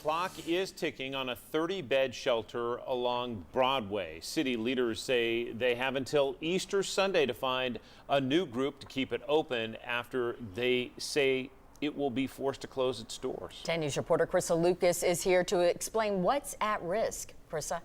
Clock is ticking on a 30-bed shelter along Broadway. City leaders say they have until Easter Sunday to find a new group to keep it open after they say it will be forced to close its doors. 10 News reporter Krista Lucas is here to explain what's at risk. Krista?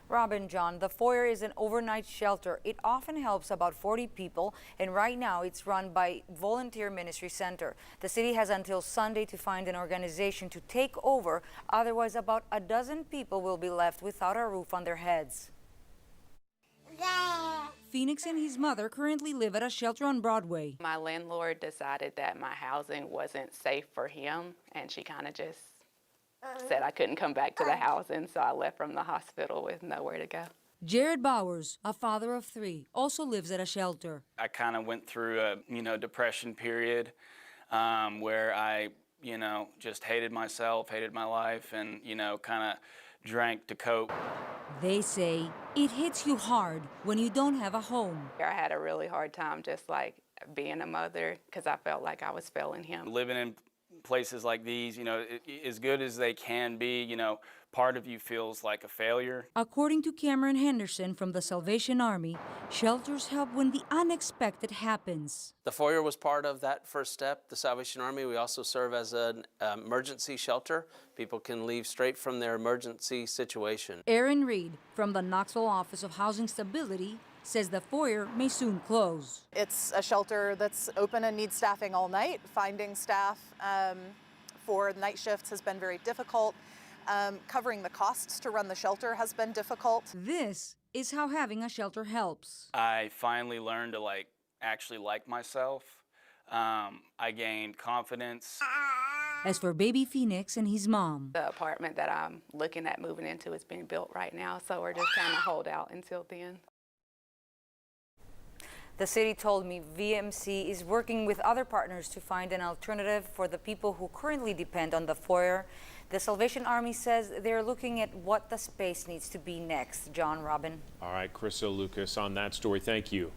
Robin, John, the foyer is an overnight shelter. It often helps about 40 people, and right now it's run by Volunteer Ministry Center. The city has until Sunday to find an organization to take over. Otherwise, about a dozen people will be left without a roof on their heads. Phoenix and his mother currently live at a shelter on Broadway. My landlord decided that my housing wasn't safe for him, and she kind of just said I couldn't come back to the house, and so I left from the hospital with nowhere to go. Jared Bowers, a father of 3, also lives at a shelter. I kind of went through a, depression period where I, just hated myself, hated my life, and, kind of drank to cope. They say it hits you hard when you don't have a home. I had a really hard time just like being a mother because I felt like I was failing him. Living in places like these, as good as they can be, part of you feels like a failure. According to Cameron Henderson from the Salvation Army, shelters help when the unexpected happens. The foyer was part of that first step, the Salvation Army. We also serve as an emergency shelter. People can leave straight from their emergency situation. Aaron Reed from the Knoxville Office of Housing Stability says the foyer may soon close. It's a shelter that's open and needs staffing all night. Finding staff for night shifts has been very difficult. Covering the costs to run the shelter has been difficult. This is how having a shelter helps. I finally learned to actually like myself. I gained confidence. As for baby Phoenix and his mom, The apartment that I'm looking at moving into is being built right now, so we're just trying to hold out until then. The city told me VMC is working with other partners to find an alternative for the people who currently depend on the foyer. The Salvation Army says they're looking at what the space needs to be next. John, Robin. All right, Krista Lucas on that story. Thank you.